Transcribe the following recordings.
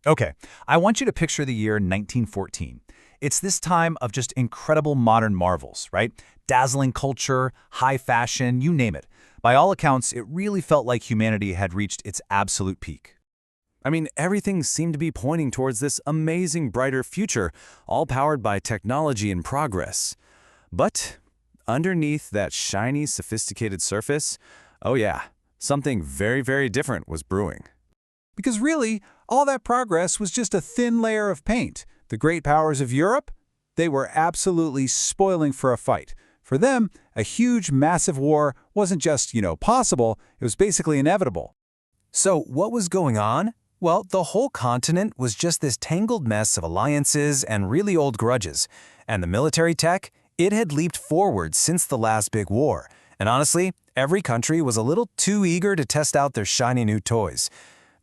Okay, I want you to picture the year 1914. It's this time of just incredible modern marvels, right? Dazzling culture, high fashion, you name it. By all accounts, it really felt like humanity had reached its absolute peak. I mean, everything seemed to be pointing towards this amazing, brighter future, all powered by technology and progress. But underneath that shiny, sophisticated surface, oh yeah, something very, very different was brewing. Because really, all that progress was just a thin layer of paint. The great powers of Europe, they were absolutely spoiling for a fight. For them, a huge, massive war wasn't just, possible, it was basically inevitable. So what was going on? Well, the whole continent was just this tangled mess of alliances and really old grudges. And the military tech, it had leaped forward since the last big war. And honestly, every country was a little too eager to test out their shiny new toys.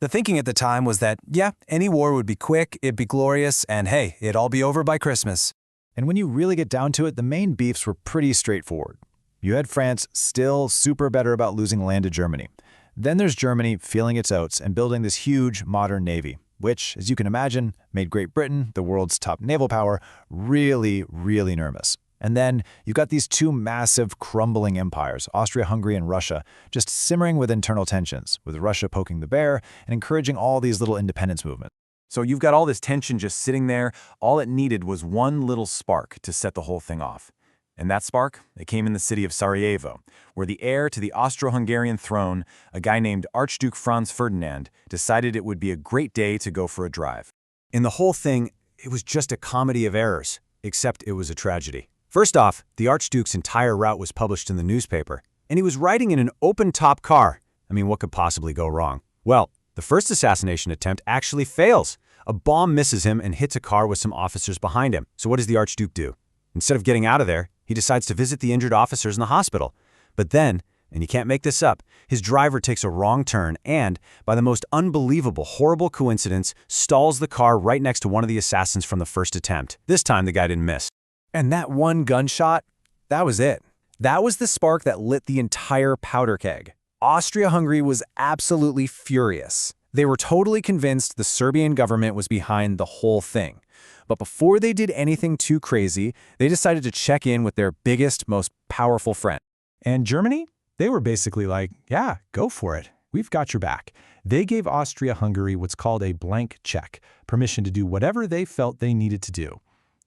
The thinking at the time was that, yeah, any war would be quick, it'd be glorious, and hey, it'd all be over by Christmas. And when you really get down to it, the main beefs were pretty straightforward. You had France still super better about losing land to Germany. Then there's Germany feeling its oats and building this huge modern navy, which, as you can imagine, made Great Britain, the world's top naval power, really, really nervous. And then you've got these two massive crumbling empires, Austria-Hungary and Russia, just simmering with internal tensions, with Russia poking the bear and encouraging all these little independence movements. So you've got all this tension just sitting there. All it needed was one little spark to set the whole thing off. And that spark, it came in the city of Sarajevo, where the heir to the Austro-Hungarian throne, a guy named Archduke Franz Ferdinand, decided it would be a great day to go for a drive. In the whole thing, it was just a comedy of errors, except it was a tragedy. First off, the Archduke's entire route was published in the newspaper, and he was riding in an open-top car. I mean, what could possibly go wrong? Well, the first assassination attempt actually fails. A bomb misses him and hits a car with some officers behind him. So what does the Archduke do? Instead of getting out of there, he decides to visit the injured officers in the hospital. But then, and you can't make this up, his driver takes a wrong turn and, by the most unbelievable, horrible coincidence, stalls the car right next to one of the assassins from the first attempt. This time, the guy didn't miss. And that one gunshot, that was it. That was the spark that lit the entire powder keg. Austria-Hungary was absolutely furious. They were totally convinced the Serbian government was behind the whole thing. But before they did anything too crazy, they decided to check in with their biggest, most powerful friend. And Germany? They were basically like, yeah, go for it. We've got your back. They gave Austria-Hungary what's called a blank check, permission to do whatever they felt they needed to do.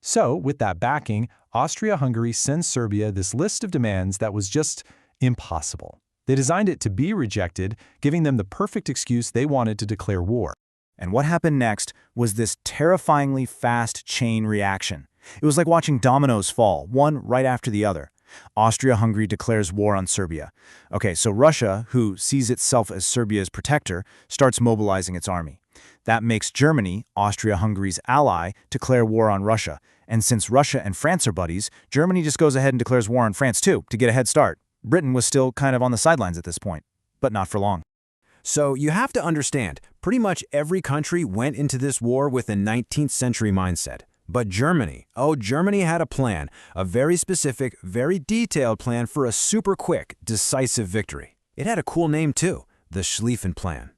So, with that backing, Austria-Hungary sends Serbia this list of demands that was just impossible. They designed it to be rejected, giving them the perfect excuse they wanted to declare war. And what happened next was this terrifyingly fast chain reaction. It was like watching dominoes fall, one right after the other. Austria-Hungary declares war on Serbia. Okay, so Russia, who sees itself as Serbia's protector, starts mobilizing its army. That makes Germany, Austria-Hungary's ally, declare war on Russia. And since Russia and France are buddies, Germany just goes ahead and declares war on France too, to get a head start. Britain was still kind of on the sidelines at this point, but not for long. So you have to understand, pretty much every country went into this war with a 19th century mindset. But Germany, Germany had a plan, a very specific, very detailed plan for a super quick, decisive victory. It had a cool name too, the Schlieffen Plan.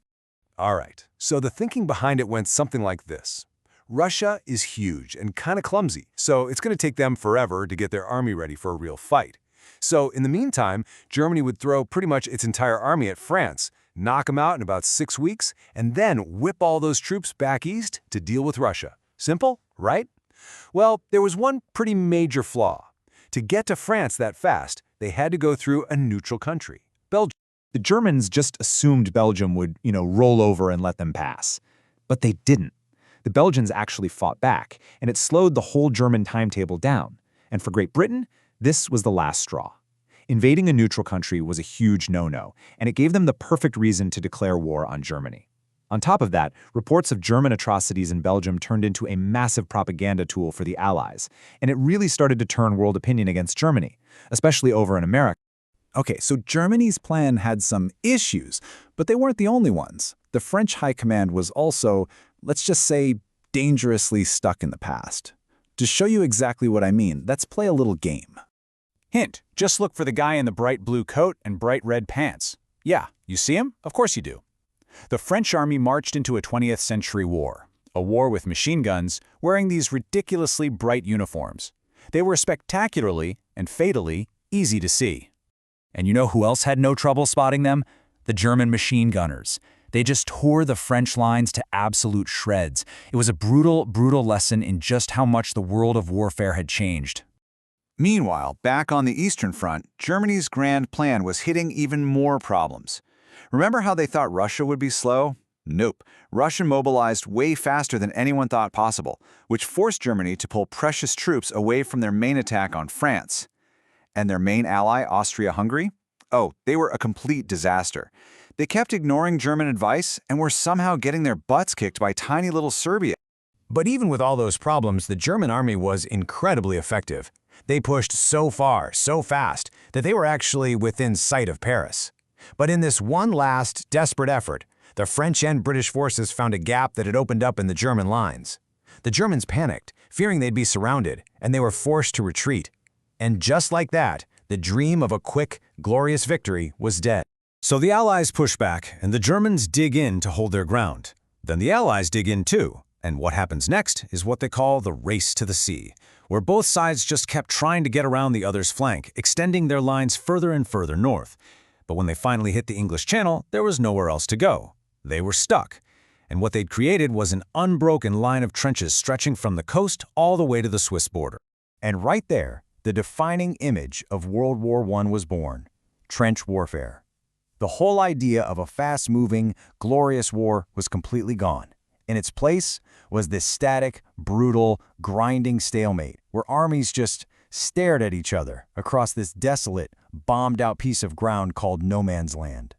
All right, so the thinking behind it went something like this. Russia is huge and kind of clumsy, so it's going to take them forever to get their army ready for a real fight. So in the meantime, Germany would throw pretty much its entire army at France, knock them out in about 6 weeks, and then whip all those troops back east to deal with Russia. Simple, right? Well, there was one pretty major flaw. To get to France that fast, they had to go through a neutral country, Belgium. The Germans just assumed Belgium would, roll over and let them pass. But they didn't. The Belgians actually fought back, and it slowed the whole German timetable down. And for Great Britain, this was the last straw. Invading a neutral country was a huge no-no, and it gave them the perfect reason to declare war on Germany. On top of that, reports of German atrocities in Belgium turned into a massive propaganda tool for the Allies, and it really started to turn world opinion against Germany, especially over in America. Okay, so Germany's plan had some issues, but they weren't the only ones. The French High Command was also, let's just say, dangerously stuck in the past. To show you exactly what I mean, let's play a little game. Hint, just look for the guy in the bright blue coat and bright red pants. Yeah, you see him? Of course you do. The French army marched into a 20th century war. a war with machine guns, wearing these ridiculously bright uniforms. They were spectacularly and fatally easy to see. And you know who else had no trouble spotting them? The German machine gunners. They just tore the French lines to absolute shreds. It was a brutal, brutal lesson in just how much the world of warfare had changed. Meanwhile, back on the Eastern Front, Germany's grand plan was hitting even more problems. Remember how they thought Russia would be slow? Nope. Russia mobilized way faster than anyone thought possible, which forced Germany to pull precious troops away from their main attack on France. And their main ally, Austria-Hungary? Oh, they were a complete disaster. They kept ignoring German advice and were somehow getting their butts kicked by tiny little Serbia. But even with all those problems, the German army was incredibly effective. They pushed so far, so fast, that they were actually within sight of Paris. But in this one last, desperate effort, the French and British forces found a gap that had opened up in the German lines. The Germans panicked, fearing they'd be surrounded, and they were forced to retreat. And just like that, the dream of a quick, glorious victory was dead. So the Allies push back, and the Germans dig in to hold their ground. Then the Allies dig in too, and what happens next is what they call the race to the sea, where both sides just kept trying to get around the other's flank, extending their lines further and further north. But when they finally hit the English Channel, there was nowhere else to go. They were stuck. And what they'd created was an unbroken line of trenches stretching from the coast all the way to the Swiss border. And right there, the defining image of World War I was born: trench warfare. The whole idea of a fast-moving, glorious war was completely gone. In its place was this static, brutal, grinding stalemate where armies just stared at each other across this desolate, bombed-out piece of ground called no man's land.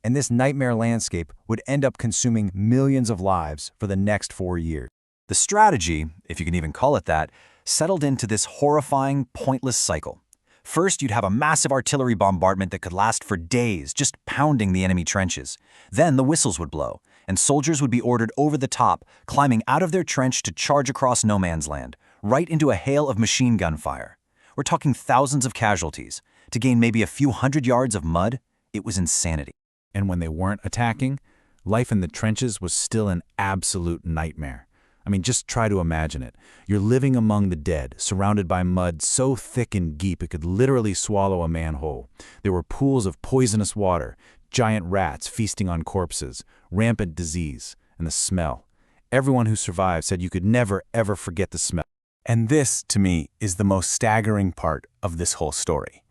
And this nightmare landscape would end up consuming millions of lives for the next 4 years. The strategy, if you can even call it that, settled into this horrifying, pointless cycle. First, you'd have a massive artillery bombardment that could last for days, just pounding the enemy trenches. Then the whistles would blow, and soldiers would be ordered over the top, climbing out of their trench to charge across no man's land, right into a hail of machine gun fire. We're talking thousands of casualties. To gain maybe a few hundred yards of mud, it was insanity. And when they weren't attacking, life in the trenches was still an absolute nightmare. I mean, just try to imagine it. You're living among the dead, surrounded by mud so thick and deep it could literally swallow a man whole. There were pools of poisonous water, giant rats feasting on corpses, rampant disease, and the smell. Everyone who survived said you could never, ever forget the smell. And this, to me, is the most staggering part of this whole story.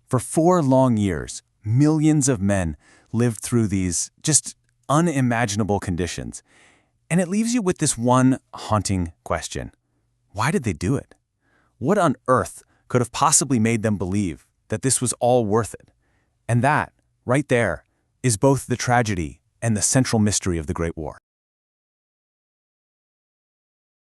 For 4 long years, millions of men lived through these just unimaginable conditions. And it leaves you with this one haunting question. Why did they do it? What on earth could have possibly made them believe that this was all worth it? And that, right there, is both the tragedy and the central mystery of the Great War.